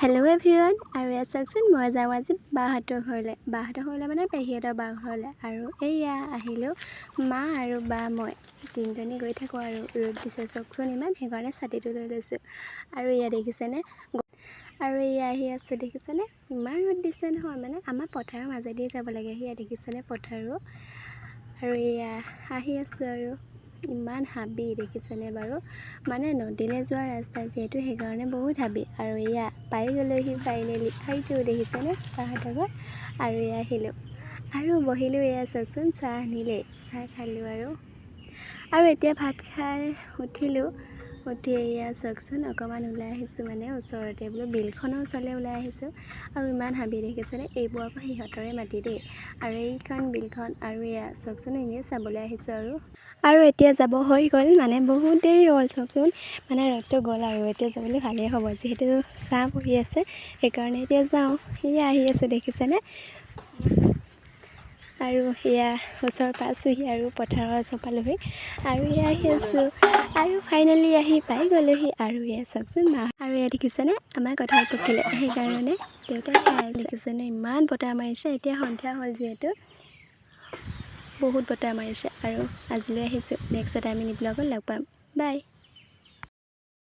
Hello everyone, আৰু চাওকচোন মই যাওঁ আজি বাহঁতৰ ঘৰলৈ মানে পেহীহঁতৰ বা ঘৰলৈ আৰু এয়া আহিলোঁ মা আৰু বা মই তিনিজনী গৈ থাকোঁ আৰু ৰ'দ দিছে চাওকচোন ইমান সেইকাৰণে ছাতিটো লৈ লৈছোঁ আৰু এয়া দেখিছেনে আৰু এয়া আহি আছোঁ দেখিছেনে ইমান ৰ'দ দিছে নহয় মানে আমাৰ পথাৰৰ মাজেদি যাব লাগে সেয়া দেখিছেনে পথাৰো আৰু এয়া আহি আছোঁ আৰু ইমান হাবি দেখিছেনে বাৰু মানে নদীলৈ যোৱা ৰাস্তা যিহেতু সেইকাৰণে বহুত হাবি আৰু এয়া পাই গ'লোহি ফাইনেলি সেইটো দেখিছেনে বাহঁতৰ ঘৰ আৰু এয়া আহিলোঁ আৰু বহিলোঁ এয়া চাওকচোন চাহ আনিলে চাহ খালোঁ আৰু এতিয়া ভাত খাই উঠিলোঁ উঠি এয়া চাওকচোন অকণমান ওলাই আহিছোঁ মানে ওচৰতে বোলো বিলখনৰ ওচৰলৈ ওলাই আহিছোঁ আৰু ইমান হাবি দেখিছেনে এইবোৰ আকৌ সিহঁতৰে মাটি দেই আৰু এইখন বিলখন আৰু এয়া চাওকচোন এনেই চাবলৈ আহিছোঁ আৰু এতিয়া যাব হৈ গ'ল মানে বহুত দেৰি হ'ল চাওকচোন মানে ৰ'দটো গ'ল আৰু এতিয়া যাবলৈ ভালেই হ'ব যিহেতু চাহ পৰি আছে সেইকাৰণে এতিয়া যাওঁ এয়া আহি আছোঁ দেখিছেনে আৰু এয়া ওচৰ পাইছোঁহি আৰু পথাৰৰ ওচৰ পালোহি আৰু এয়া আহি আছোঁ আৰু ফাইনেলি আহি পাই গ'লোহি আৰু এয়া চাওকচোন মা আৰু এয়া দেখিছেনে আমাৰ কঁঠাল পকিলে সেইকাৰণে দেউতাই খাই দেখিছেনে ইমান বতাহ মাৰিছে এতিয়া সন্ধিয়া হ'ল যিহেতু বহুত বতাহ মাৰিছে আৰু আজিলৈ আহিছোঁ নেক্সট টাইম মিনি ব্লগত লগ পাম বাই।